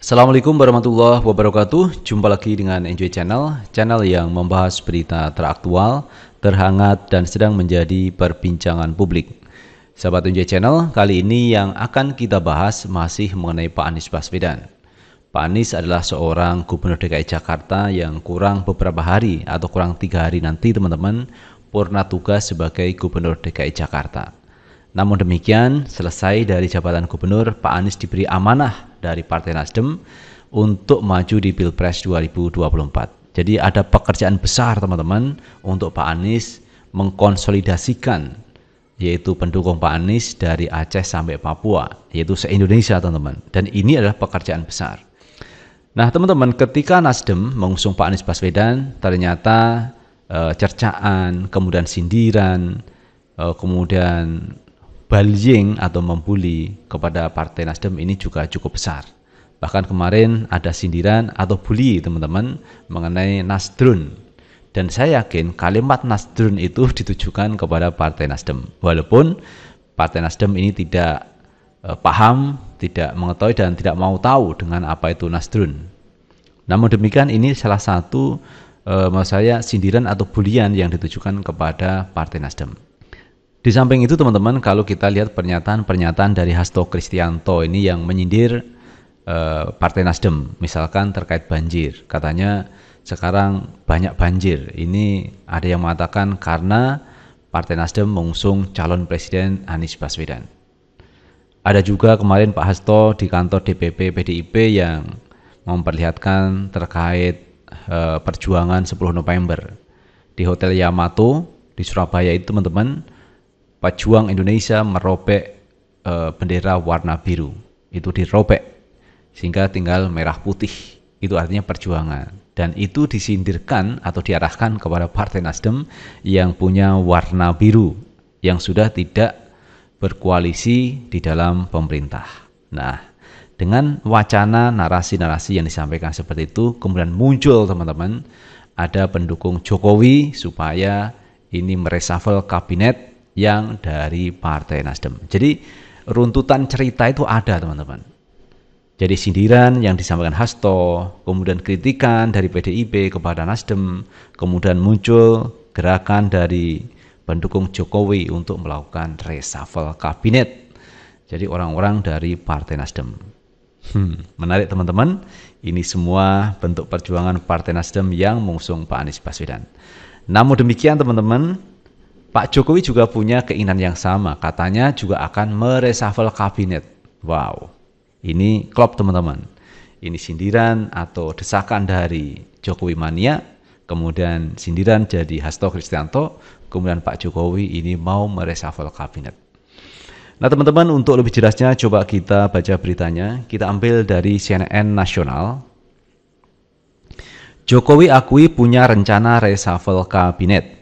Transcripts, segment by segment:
Assalamualaikum warahmatullahi wabarakatuh. Jumpa lagi dengan Enjoy Channel yang membahas berita teraktual, terhangat, dan sedang menjadi perbincangan publik. Sahabat Enjoy Channel, kali ini yang akan kita bahas masih mengenai Pak Anies Baswedan. Pak Anies adalah seorang gubernur DKI Jakarta yang kurang beberapa hari atau kurang 3 hari nanti teman-teman purna tugas sebagai gubernur DKI Jakarta. Namun demikian, selesai dari jabatan gubernur, Pak Anies diberi amanah dari Partai Nasdem untuk maju di Pilpres 2024. Jadi ada pekerjaan besar teman-teman untuk Pak Anies mengkonsolidasikan yaitu pendukung Pak Anies dari Aceh sampai Papua, yaitu se-Indonesia teman-teman. Dan ini adalah pekerjaan besar. Nah teman-teman, ketika Nasdem mengusung Pak Anies Baswedan, ternyata cercaan, kemudian sindiran, kemudian bullying atau membuli kepada Partai Nasdem ini juga cukup besar. Bahkan kemarin ada sindiran atau bully teman-teman mengenai Nasdrun. Dan saya yakin kalimat Nasdrun itu ditujukan kepada Partai Nasdem. Walaupun Partai Nasdem ini tidak paham, tidak mengetahui dan tidak mau tahu dengan apa itu Nasdrun. Namun demikian ini salah satu maksud saya sindiran atau bulian yang ditujukan kepada Partai Nasdem. Di samping itu teman-teman, kalau kita lihat pernyataan-pernyataan dari Hasto Kristianto ini yang menyindir Partai Nasdem, misalkan terkait banjir, katanya sekarang banyak banjir. Ini ada yang mengatakan karena Partai Nasdem mengusung calon presiden Anies Baswedan. Ada juga kemarin Pak Hasto di kantor DPP PDIP yang memperlihatkan terkait perjuangan 10 November di Hotel Yamato di Surabaya itu teman-teman. Pejuang Indonesia merobek bendera warna biru, itu dirobek sehingga tinggal merah putih, itu artinya perjuangan. Dan itu disindirkan atau diarahkan kepada Partai Nasdem yang punya warna biru, yang sudah tidak berkoalisi di dalam pemerintah. Nah, dengan wacana narasi-narasi yang disampaikan seperti itu, kemudian muncul teman-teman, ada pendukung Jokowi supaya ini mereshuffle kabinet yang dari Partai Nasdem. Jadi runtutan cerita itu ada teman-teman. Jadi sindiran yang disampaikan Hasto, kemudian kritikan dari PDIP kepada Nasdem, kemudian muncul gerakan dari pendukung Jokowi untuk melakukan reshuffle kabinet. Jadi orang-orang dari Partai Nasdem. Menarik teman-teman, ini semua bentuk perjuangan Partai Nasdem yang mengusung Pak Anies Baswedan. Namun demikian teman-teman, Pak Jokowi juga punya keinginan yang sama, katanya juga akan mereshuffle kabinet. Wow, ini klop teman-teman. Ini sindiran atau desakan dari Jokowi mania, kemudian sindiran jadi Hasto Kristianto, kemudian Pak Jokowi ini mau mereshuffle kabinet. Nah teman-teman, untuk lebih jelasnya coba kita baca beritanya. Kita ambil dari CNN Nasional. Jokowi akui punya rencana reshuffle kabinet.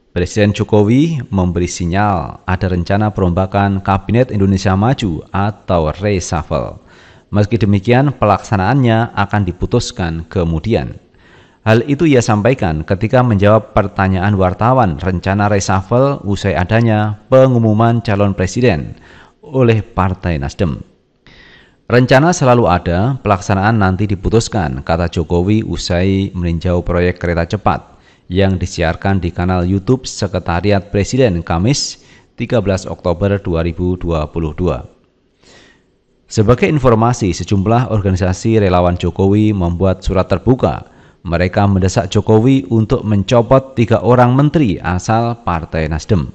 Presiden Jokowi memberi sinyal ada rencana perombakan Kabinet Indonesia Maju atau reshuffle. Meski demikian, pelaksanaannya akan diputuskan kemudian. Hal itu ia sampaikan ketika menjawab pertanyaan wartawan rencana reshuffle usai adanya pengumuman calon presiden oleh Partai Nasdem. Rencana selalu ada, pelaksanaan nanti diputuskan, kata Jokowi usai meninjau proyek kereta cepat yang disiarkan di kanal YouTube Sekretariat Presiden Kamis 13 Oktober 2022. Sebagai informasi, sejumlah organisasi relawan Jokowi membuat surat terbuka. Mereka mendesak Jokowi untuk mencopot 3 orang menteri asal Partai Nasdem.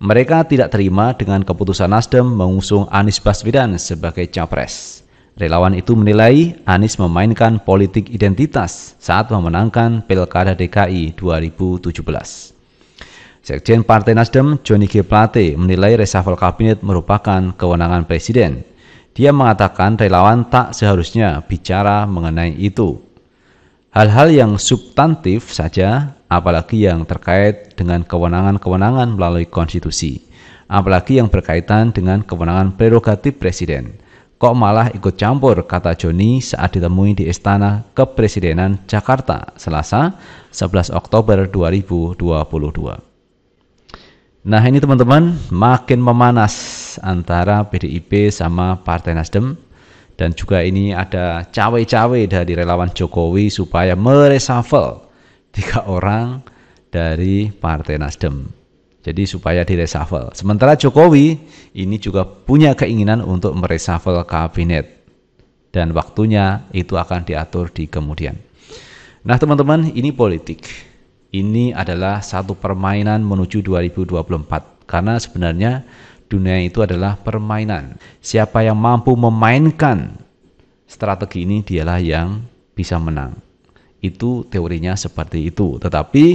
Mereka tidak terima dengan keputusan Nasdem mengusung Anies Baswedan sebagai capres. Relawan itu menilai Anies memainkan politik identitas saat memenangkan Pilkada DKI 2017. Sekjen Partai Nasdem, Johnny G. Plate, menilai reshuffle kabinet merupakan kewenangan presiden. Dia mengatakan relawan tak seharusnya bicara mengenai itu. Hal-hal yang substantif saja, apalagi yang terkait dengan kewenangan-kewenangan melalui konstitusi, apalagi yang berkaitan dengan kewenangan prerogatif presiden. Kok malah ikut campur, kata Joni saat ditemui di Istana Kepresidenan Jakarta, Selasa 11 Oktober 2022. Nah ini teman-teman, makin memanas antara PDIP sama Partai Nasdem. Dan juga ini ada cawe-cawe dari relawan Jokowi supaya mereshuffle 3 orang dari Partai Nasdem. Jadi supaya direshuffle. Sementara Jokowi ini juga punya keinginan untuk mereshuffle kabinet. Dan waktunya itu akan diatur di kemudian. Nah teman-teman, ini politik. Ini adalah satu permainan menuju 2024. Karena sebenarnya dunia itu adalah permainan. Siapa yang mampu memainkan strategi ini dialah yang bisa menang. Itu teorinya seperti itu. Tetapi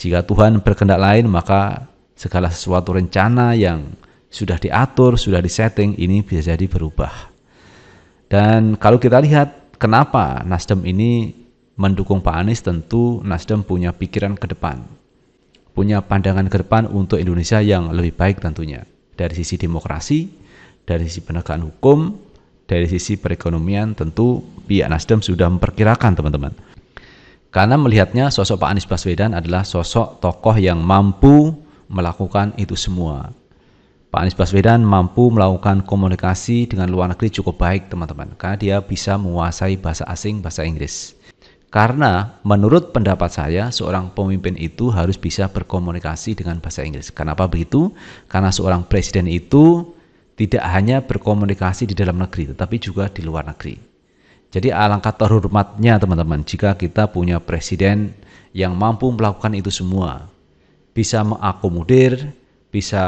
jika Tuhan berkehendak lain, maka segala sesuatu rencana yang sudah diatur, sudah disetting, ini bisa jadi berubah. Dan kalau kita lihat kenapa Nasdem ini mendukung Pak Anies, tentu Nasdem punya pikiran ke depan. Punya pandangan ke depan untuk Indonesia yang lebih baik tentunya. Dari sisi demokrasi, dari sisi penegakan hukum, dari sisi perekonomian, tentu pihak Nasdem sudah memperkirakan teman-teman. Karena melihatnya sosok Pak Anies Baswedan adalah sosok tokoh yang mampu melakukan itu semua. Pak Anies Baswedan mampu melakukan komunikasi dengan luar negeri cukup baik teman-teman. Karena dia bisa menguasai bahasa asing, bahasa Inggris. Karena menurut pendapat saya, seorang pemimpin itu harus bisa berkomunikasi dengan bahasa Inggris. Kenapa begitu? Karena seorang presiden itu tidak hanya berkomunikasi di dalam negeri, tetapi juga di luar negeri. Jadi alangkah terhormatnya teman-teman jika kita punya presiden yang mampu melakukan itu semua. Bisa mengakomodir, bisa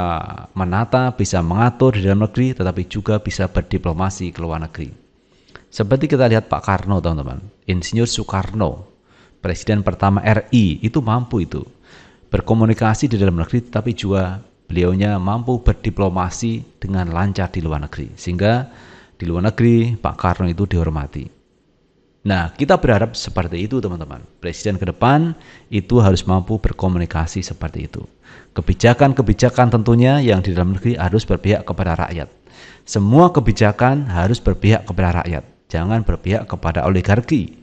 menata, bisa mengatur di dalam negeri, tetapi juga bisa berdiplomasi ke luar negeri. Seperti kita lihat Pak Karno teman-teman, Insinyur Soekarno, presiden pertama RI, itu mampu itu berkomunikasi di dalam negeri, tapi juga beliaunya mampu berdiplomasi dengan lancar di luar negeri. Sehingga di luar negeri Pak Karno itu dihormati. Nah, kita berharap seperti itu teman-teman. Presiden ke depan itu harus mampu berkomunikasi seperti itu. Kebijakan-kebijakan tentunya yang di dalam negeri harus berpihak kepada rakyat. Semua kebijakan harus berpihak kepada rakyat. Jangan berpihak kepada oligarki.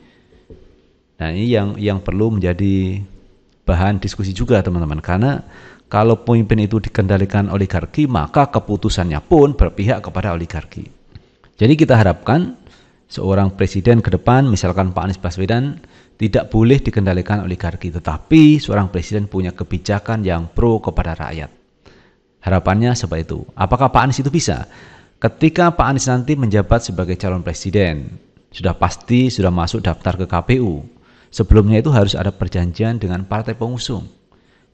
Nah, ini yang perlu menjadi bahan diskusi juga teman-teman. Karena kalau pemimpin itu dikendalikan oligarki, maka keputusannya pun berpihak kepada oligarki. Jadi kita harapkan seorang presiden ke depan, misalkan Pak Anies Baswedan, tidak boleh dikendalikan oligarki, tetapi seorang presiden punya kebijakan yang pro kepada rakyat. Harapannya seperti itu. Apakah Pak Anies itu bisa? Ketika Pak Anies nanti menjabat sebagai calon presiden, sudah pasti sudah masuk daftar ke KPU. Sebelumnya itu harus ada perjanjian dengan partai pengusung.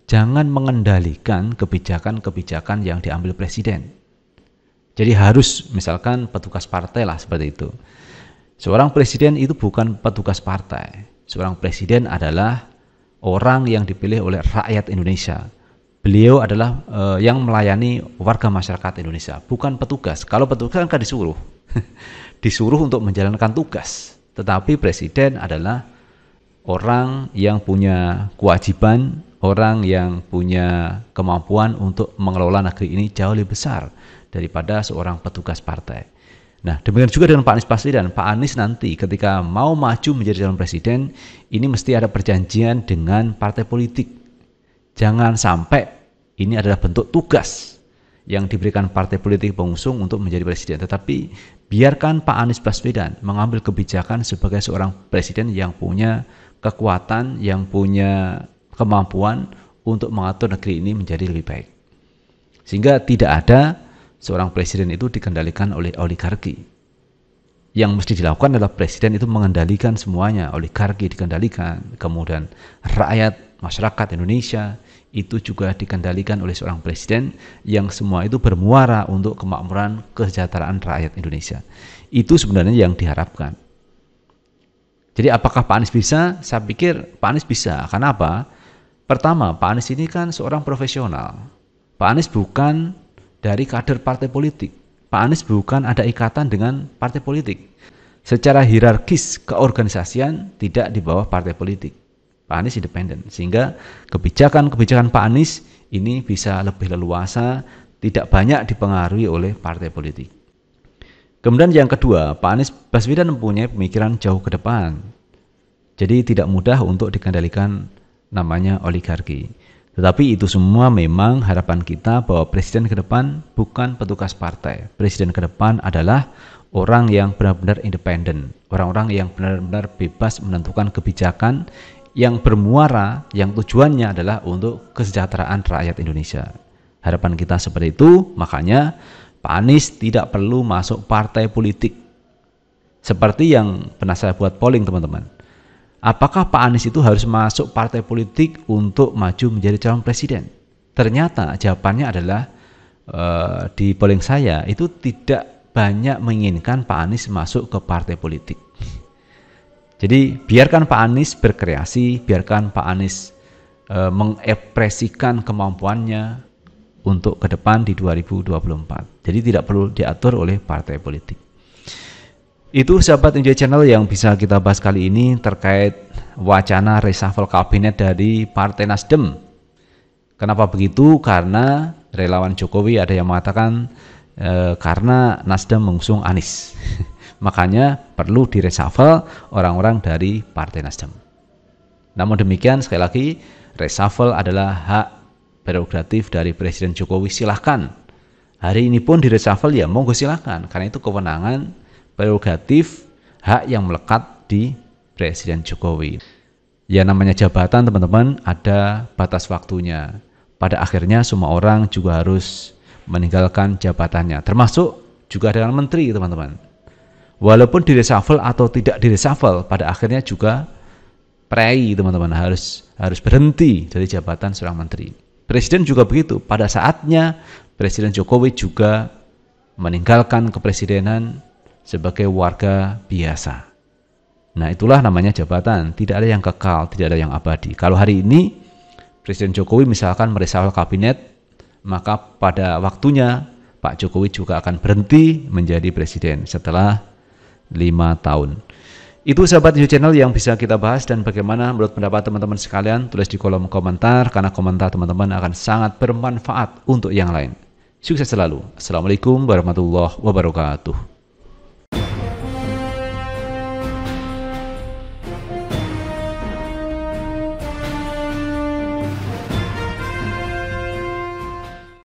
Jangan mengendalikan kebijakan-kebijakan yang diambil presiden. Jadi harus misalkan petugas partai lah seperti itu. Seorang presiden itu bukan petugas partai. Seorang presiden adalah orang yang dipilih oleh rakyat Indonesia. Beliau adalah yang melayani warga masyarakat Indonesia, bukan petugas. Kalau petugas kan disuruh, disuruh untuk menjalankan tugas. Tetapi presiden adalah orang yang punya kewajiban, orang yang punya kemampuan untuk mengelola negeri ini jauh lebih besar daripada seorang petugas partai. Nah, demikian juga dengan Pak Anies Baswedan. Pak Anies nanti ketika mau maju menjadi calon presiden, ini mesti ada perjanjian dengan partai politik. Jangan sampai ini adalah bentuk tugas yang diberikan partai politik pengusung untuk menjadi presiden. Tetapi biarkan Pak Anies Baswedan mengambil kebijakan sebagai seorang presiden yang punya kekuatan, yang punya kemampuan untuk mengatur negeri ini menjadi lebih baik. Sehingga tidak ada seorang presiden itu dikendalikan oleh oligarki. Yang mesti dilakukan adalah presiden itu mengendalikan semuanya. Oligarki dikendalikan, kemudian rakyat, masyarakat Indonesia itu juga dikendalikan oleh seorang presiden yang semua itu bermuara untuk kemakmuran kesejahteraan rakyat Indonesia. Itu sebenarnya yang diharapkan. Jadi apakah Pak Anies bisa? Saya pikir Pak Anies bisa. Karena apa? Pertama, Pak Anies ini kan seorang profesional. Pak Anies bukan dari kader partai politik. Pak Anies bukan ada ikatan dengan partai politik. Secara hierarkis keorganisasian tidak di bawah partai politik. Pak Anies independen. Sehingga kebijakan-kebijakan Pak Anies ini bisa lebih leluasa, tidak banyak dipengaruhi oleh partai politik. Kemudian yang kedua, Pak Anies Baswedan mempunyai pemikiran jauh ke depan. Jadi tidak mudah untuk dikendalikan namanya oligarki. Tetapi itu semua memang harapan kita bahwa presiden ke depan bukan petugas partai. Presiden ke depan adalah orang yang benar-benar independen, orang-orang yang benar-benar bebas menentukan kebijakan yang bermuara, yang tujuannya adalah untuk kesejahteraan rakyat Indonesia. Harapan kita seperti itu, makanya Pak Anies tidak perlu masuk partai politik. Seperti yang pernah saya buat polling teman-teman. Apakah Pak Anies itu harus masuk partai politik untuk maju menjadi calon presiden? Ternyata jawabannya adalah di polling saya itu tidak banyak menginginkan Pak Anies masuk ke partai politik. Jadi biarkan Pak Anies berkreasi, biarkan Pak Anies mengekspresikan kemampuannya untuk ke depan di 2024. Jadi tidak perlu diatur oleh partai politik. Itu sahabat Enjoy Channel yang bisa kita bahas kali ini terkait wacana reshuffle kabinet dari Partai Nasdem. Kenapa begitu? Karena relawan Jokowi ada yang mengatakan karena Nasdem mengusung Anies. Makanya perlu direshuffle orang-orang dari Partai Nasdem. Namun demikian sekali lagi reshuffle adalah hak prerogatif dari Presiden Jokowi, silahkan. Hari ini pun direshuffle ya monggo silahkan, karena itu kewenangan prerogatif hak yang melekat di Presiden Jokowi. Ya namanya jabatan teman-teman ada batas waktunya. Pada akhirnya semua orang juga harus meninggalkan jabatannya, termasuk juga dengan menteri teman-teman. Walaupun direshuffle atau tidak direshuffle, pada akhirnya juga prei teman-teman harus berhenti dari jabatan seorang menteri. Presiden juga begitu, pada saatnya Presiden Jokowi juga meninggalkan kepresidenan sebagai warga biasa. Nah itulah namanya jabatan, tidak ada yang kekal, tidak ada yang abadi. Kalau hari ini Presiden Jokowi misalkan mereshuffle kabinet, maka pada waktunya Pak Jokowi juga akan berhenti menjadi presiden setelah 5 tahun. Itu sahabat Enjoy Channel yang bisa kita bahas, dan bagaimana menurut pendapat teman-teman sekalian, tulis di kolom komentar, karena komentar teman-teman akan sangat bermanfaat untuk yang lain. Sukses selalu. Assalamualaikum warahmatullahi wabarakatuh.